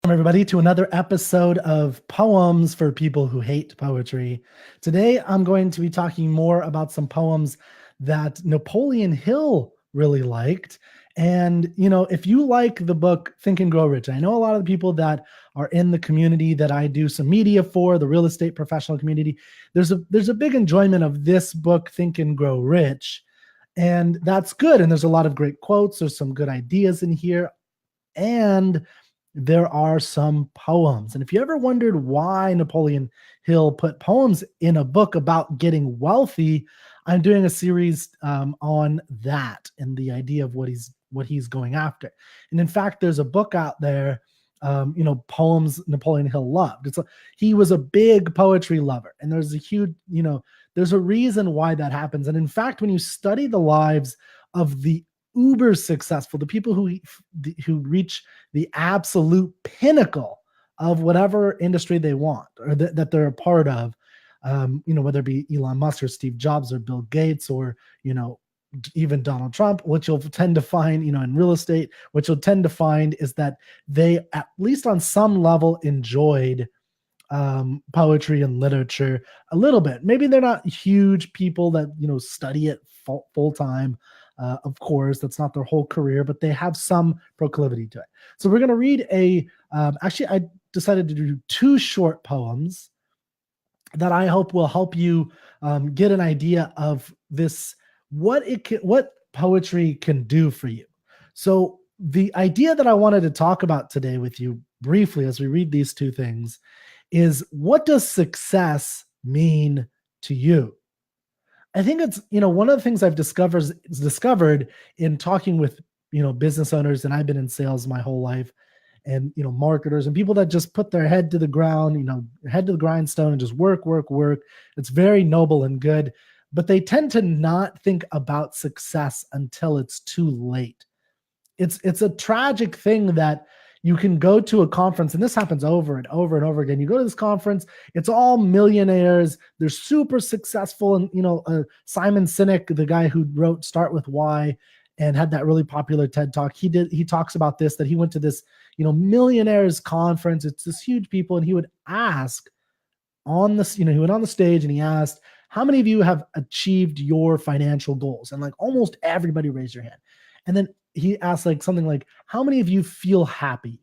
Welcome, everybody, to another episode of Poems for People Who Hate Poetry. Today, I'm going to be talking more about some poems that Napoleon Hill really liked. And, if you like the book Think and Grow Rich, I know a lot of the people that are in the community that I do some media for, the real estate professional community, there's a big enjoyment of this book, Think and Grow Rich. And that's good. And there's a lot of great quotes. There's some good ideas in here. And there are some poems. And if you ever wondered why Napoleon Hill put poems in a book about getting wealthy, I'm doing a series on that and the idea of what he's going after. And in fact, there's a book out there, poems Napoleon Hill loved. He was a big poetry lover, and there's a huge, there's a reason why that happens. And in fact, when you study the lives of the uber successful, the people who reach the absolute pinnacle of whatever industry they want or that they're a part of, whether it be Elon Musk or Steve Jobs or Bill Gates or, even Donald Trump, what you'll tend to find, in real estate, what you'll tend to find is that they, at least on some level, enjoyed poetry and literature a little bit. Maybe they're not huge people that, study it full time. Of course, that's not their whole career, but they have some proclivity to it. So we're going to read I decided to do two short poems that I hope will help you get an idea of this, what poetry can do for you. So the idea that I wanted to talk about today with you briefly as we read these two things is, what does success mean to you? I think it's, one of the things I've discovered in talking with, business owners, and I've been in sales my whole life, and, marketers and people that just put their head to the ground, head to the grindstone and just work. It's very noble and good, but they tend to not think about success until it's too late. It's a tragic thing that you can go to a conference, and this happens over and over and over again. You go to this conference, it's all millionaires. They're super successful. And, Simon Sinek, the guy who wrote Start With Why and had that really popular TED Talk, he talks about this, that he went to this, millionaires conference. It's this huge people. And he would ask on this, he went on the stage and he asked, how many of you have achieved your financial goals? And like almost everybody raised your hand. And then he asked something like, how many of you feel happy?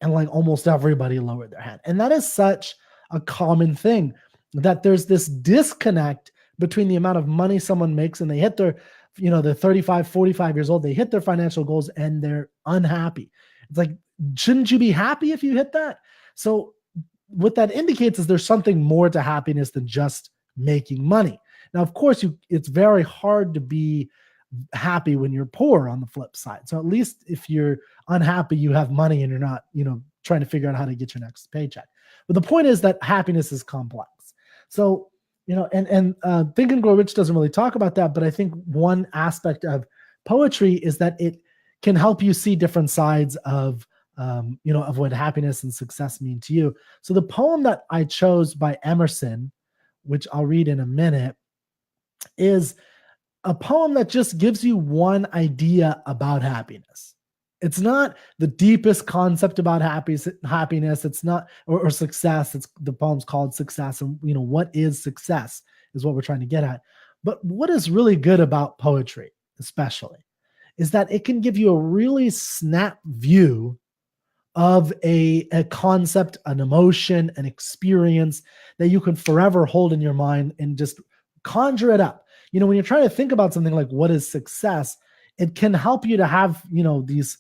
And like almost everybody lowered their hand. And that is such a common thing, that there's this disconnect between the amount of money someone makes and they hit their, they're 35, 45 years old, they hit their financial goals and they're unhappy. It's like, shouldn't you be happy if you hit that? So what that indicates is there's something more to happiness than just making money. Now, of course, it's very hard to be happy when you're poor on the flip side. So at least if you're unhappy, you have money and you're not, trying to figure out how to get your next paycheck. But the point is that happiness is complex. So, and Think and Grow Rich doesn't really talk about that, but I think one aspect of poetry is that it can help you see different sides of, of what happiness and success mean to you. So the poem that I chose by Emerson, which I'll read in a minute, is a poem that just gives you one idea about happiness. It's not the deepest concept about happiness. It's not, or success. The poem's called Success. And, what is success is what we're trying to get at. But what is really good about poetry, especially, is that it can give you a really snap view of a concept, an emotion, an experience that you can forever hold in your mind and just conjure it up. When you're trying to think about something like what is success, it can help you to have, these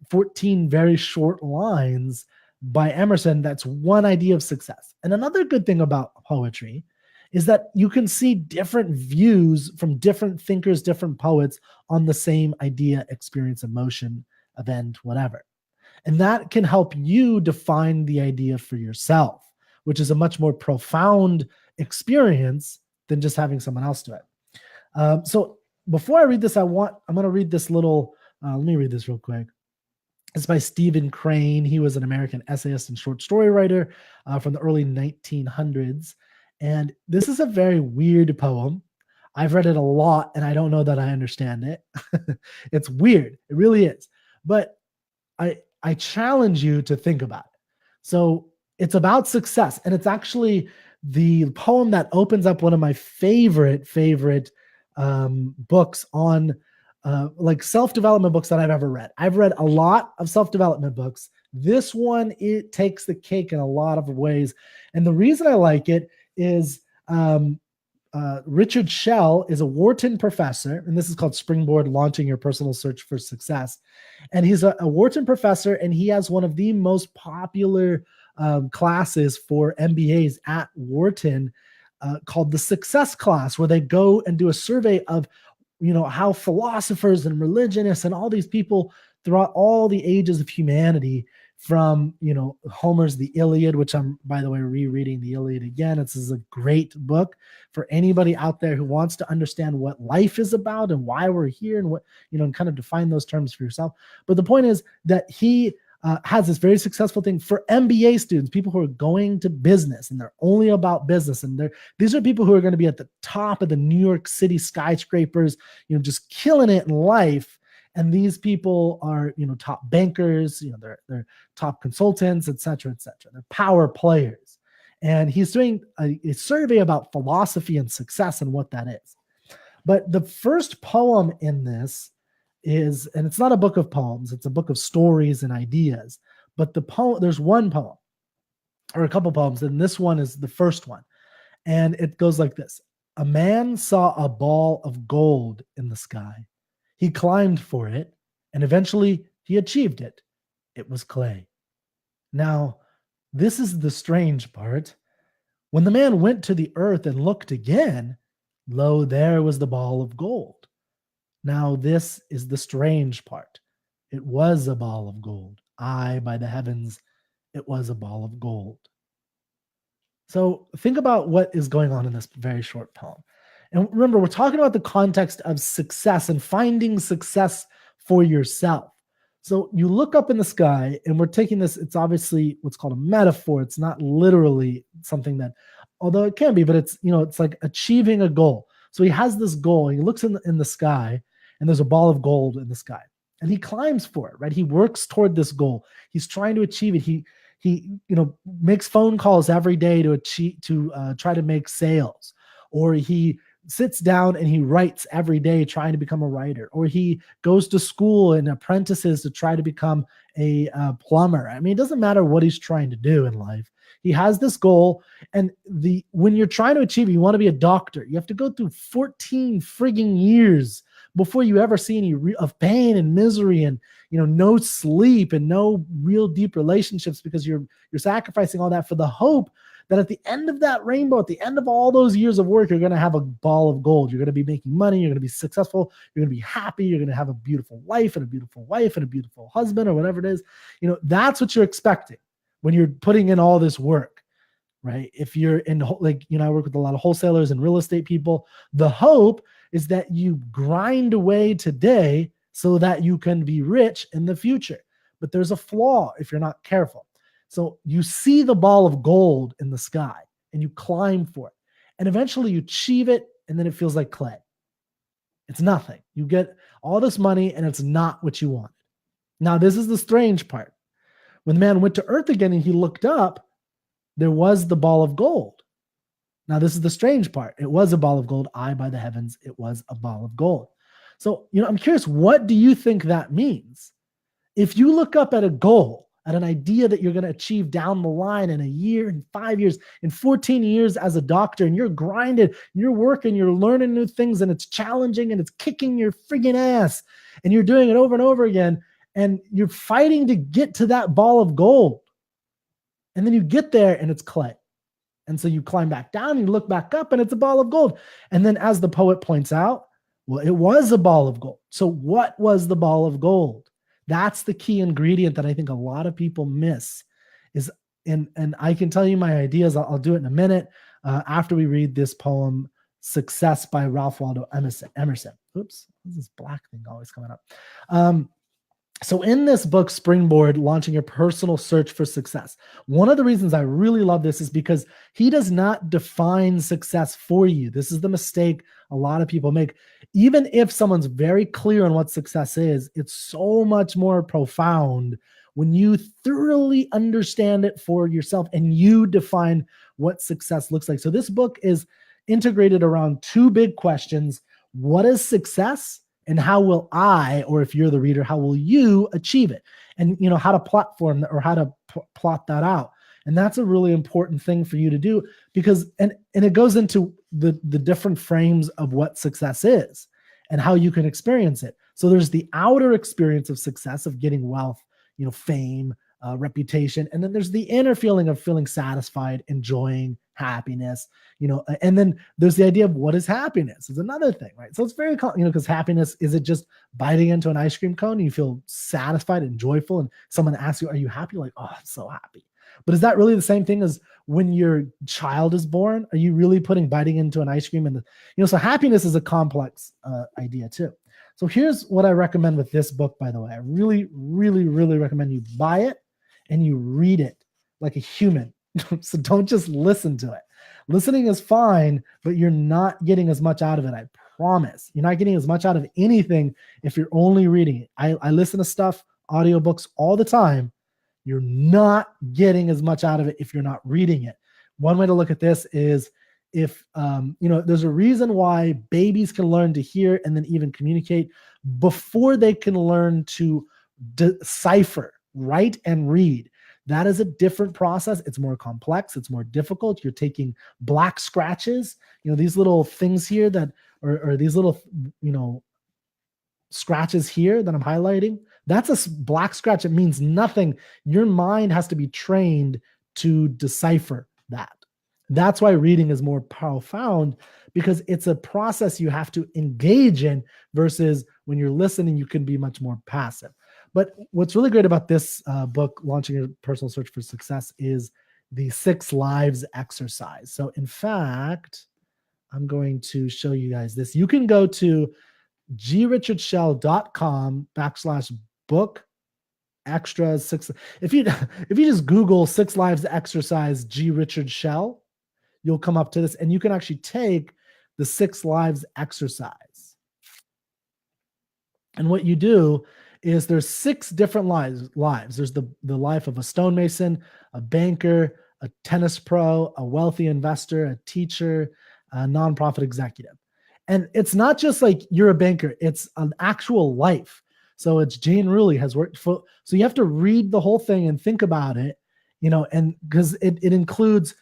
14 very short lines by Emerson. That's one idea of success. And another good thing about poetry is that you can see different views from different thinkers, different poets on the same idea, experience, emotion, event, whatever. And that can help you define the idea for yourself, which is a much more profound experience than just having someone else do it. So before I read this, I'm going to read this little, let me read this real quick. It's by Stephen Crane. He was an American essayist and short story writer from the early 1900s. And this is a very weird poem. I've read it a lot and I don't know that I understand it. It's weird. It really is. But I challenge you to think about it. So it's about success, and it's actually the poem that opens up one of my favorite books on like self-development books that I've ever read. I've read a lot of self-development books. This one, it takes the cake in a lot of ways. And the reason I like it is Richard Shell is a Wharton professor, and this is called Springboard: Launching Your Personal Search for Success. And he's a Wharton professor, and he has one of the most popular classes for MBAs at Wharton called the Success Class, where they go and do a survey of, how philosophers and religionists and all these people throughout all the ages of humanity, from, Homer's The Iliad, which I'm, by the way, rereading The Iliad again. This is a great book for anybody out there who wants to understand what life is about and why we're here, and what, and kind of define those terms for yourself. But the point is that he has this very successful thing for MBA students, people who are going to business and they're only about business. And these are people who are going to be at the top of the New York City skyscrapers, just killing it in life. And these people are, top bankers, they're top consultants, et cetera, et cetera. They're power players. And he's doing a survey about philosophy and success and what that is. But the first poem in this is, and it's not a book of poems, it's a book of stories and ideas. But there's one poem, or a couple poems, and this one is the first one. And it goes like this: a man saw a ball of gold in the sky. He climbed for it, and eventually he achieved it. It was clay. Now, this is the strange part. When the man went to the earth and looked again, lo, there was the ball of gold. Now, this is the strange part. It was a ball of gold. Aye, by the heavens, it was a ball of gold. So think about what is going on in this very short poem. And remember, we're talking about the context of success and finding success for yourself. So you look up in the sky, and we're taking this, it's obviously what's called a metaphor. It's not literally something that, although it can be, but it's, it's like achieving a goal. So he has this goal. He looks in the sky, and there's a ball of gold in the sky, and he climbs for it, right? He works toward this goal. He's trying to achieve it. He makes phone calls every day to try to make sales, or he sits down and he writes every day trying to become a writer, or he goes to school and apprentices to try to become a plumber. I mean, it doesn't matter what he's trying to do in life. He has this goal, and when you're trying to achieve it, you want to be a doctor, you have to go through 14 frigging years before you ever see any of pain and misery, and no sleep and no real deep relationships, because you're sacrificing all that for the hope that at the end of that rainbow, at the end of all those years of work, you're going to have a ball of gold. You're going to be making money. You're going to be successful. You're going to be happy. You're going to have a beautiful life and a beautiful wife and a beautiful husband, or whatever it is. That's what you're expecting when you're putting in all this work, right? If you're in, I work with a lot of wholesalers and real estate people. The hope is that you grind away today so that you can be rich in the future. But there's a flaw if you're not careful. So you see the ball of gold in the sky, and you climb for it, and eventually you achieve it, and then it feels like clay. It's nothing. You get all this money, and it's not what you wanted. Now, this is the strange part. When the man went to earth again and he looked up, there was the ball of gold. Now, this is the strange part. It was a ball of gold. Aye, by the heavens, it was a ball of gold. So, I'm curious, what do you think that means? If you look up at a goal, at an idea that you're going to achieve down the line in a year, in 5 years, in 14 years as a doctor, and you're grinding, you're working, you're learning new things, and it's challenging, and it's kicking your friggin' ass, and you're doing it over and over again, and you're fighting to get to that ball of gold. And then you get there, and it's clay. And so you climb back down, and you look back up, and it's a ball of gold. And then, as the poet points out, well, it was a ball of gold. So what was the ball of gold? That's the key ingredient that I think a lot of people miss. And I can tell you my ideas. I'll do it in a minute after we read this poem, Success by Ralph Waldo Emerson. Oops, what's this black thing always coming up? So in this book, Springboard: Launching Your Personal Search for Success, one of the reasons I really love this is because he does not define success for you. This is the mistake a lot of people make. Even if someone's very clear on what success is, it's so much more profound when you thoroughly understand it for yourself and you define what success looks like. So this book is integrated around two big questions. What is success? And how will I, or if you're the reader, how will you achieve it? And how to platform or how to plot that out. And that's a really important thing for you to do, because and it goes into the different frames of what success is and how you can experience it. So there's the outer experience of success, of getting wealth, fame, reputation. And then there's the inner feeling of feeling satisfied, enjoying happiness, and then there's the idea of what is happiness is another thing, right? So it's very, because happiness, is it just biting into an ice cream cone and you feel satisfied and joyful and someone asks you, are you happy? Like, oh, I'm so happy. But is that really the same thing as when your child is born? Are you really putting biting into an ice cream? And so happiness is a complex idea too. So here's what I recommend with this book, by the way. I really, really, really recommend you buy it and you read it like a human. So don't just listen to it. Listening is fine, but you're not getting as much out of it. I promise. You're not getting as much out of anything if you're only reading it. I listen to stuff, audiobooks all the time. You're not getting as much out of it if you're not reading it. One way to look at this is if, there's a reason why babies can learn to hear and then even communicate before they can learn to decipher, write and read. That is a different process. It's more complex. It's more difficult. You're taking black scratches, these little things here that, or these little, scratches here that I'm highlighting. That's a black scratch. It means nothing. Your mind has to be trained to decipher that. That's why reading is more profound, because it's a process you have to engage in versus when you're listening, you can be much more passive. But what's really great about this book, Launching Your Personal Search for Success, is the 6 Lives exercise. So in fact, I'm going to show you guys this. You can go to grichardshell.com/book extra 6. If you just Google 6 Lives exercise G. Richard Shell, you'll come up to this, and you can actually take the 6 Lives exercise. And what you do is there's 6 different lives. There's the life of a stonemason, a banker, a tennis pro, a wealthy investor, a teacher, a nonprofit executive. And it's not just like you're a banker, it's an actual life. So it's Jane Ruley has worked for, so you have to read the whole thing and think about it, and because it includes,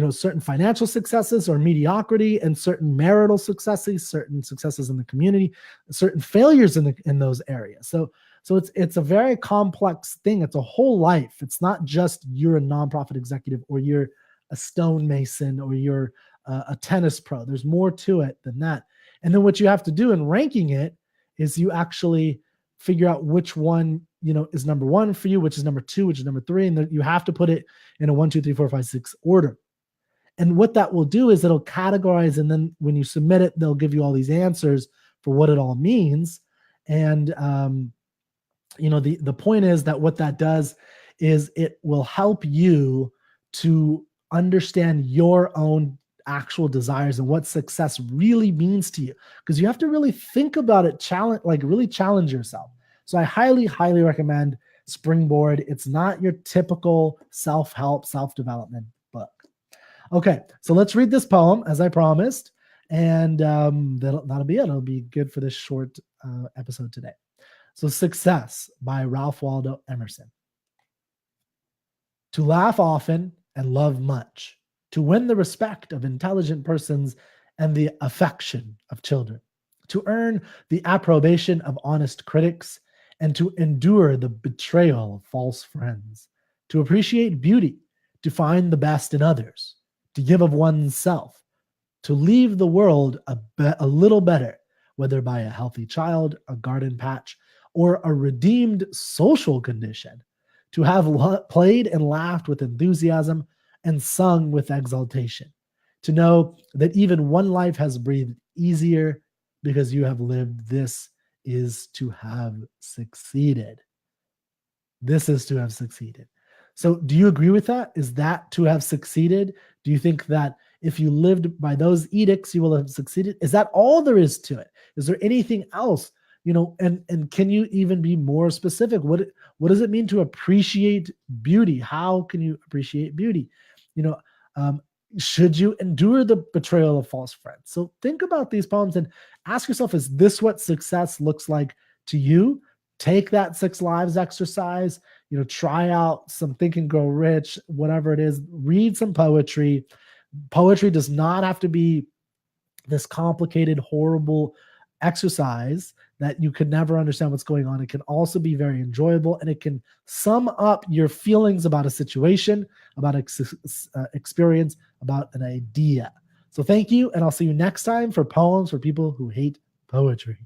certain financial successes or mediocrity, and certain marital successes, certain successes in the community, certain failures in those areas. So it's a very complex thing. It's a whole life. It's not just you're a nonprofit executive or you're a stonemason or you're a tennis pro. There's more to it than that. And then what you have to do in ranking it is you actually figure out which one, is number 1 for you, which is number 2, which is number 3. And then you have to put it in a 1, 2, 3, 4, 5, 6 order. And what that will do is it'll categorize. And then when you submit it, they'll give you all these answers for what it all means. And, the point is that what that does is it will help you to understand your own actual desires and what success really means to you, because you have to really think about it, really challenge yourself. So I highly, highly recommend Springboard. It's not your typical self-help, self-development book. Okay, so let's read this poem as I promised, and that'll be it. It'll be good for this short episode today. So Success by Ralph Waldo Emerson. To laugh often and love much, to win the respect of intelligent persons and the affection of children, to earn the approbation of honest critics, and to endure the betrayal of false friends, to appreciate beauty, to find the best in others, to give of oneself, to leave the world a little better, whether by a healthy child, a garden patch, or a redeemed social condition, to have played and laughed with enthusiasm and sung with exaltation, to know that even one life has breathed easier because you have lived. This is to have succeeded. This is to have succeeded. So do you agree with that? Is that to have succeeded? Do you think that if you lived by those edicts, you will have succeeded? Is that all there is to it? Is there anything else And can you even be more specific? What does it mean to appreciate beauty? How can you appreciate beauty? You know, um, should you endure the betrayal of false friends? So think about these poems and ask yourself, is this what success looks like to you? Take that 6 Lives exercise, try out some Think and Grow Rich, whatever it is, read some poetry. Poetry does not have to be this complicated, horrible exercise that you could never understand what's going on. It can also be very enjoyable, and it can sum up your feelings about a situation, about experience, about an idea. So thank you, and I'll see you next time for Poems for People Who Hate Poetry.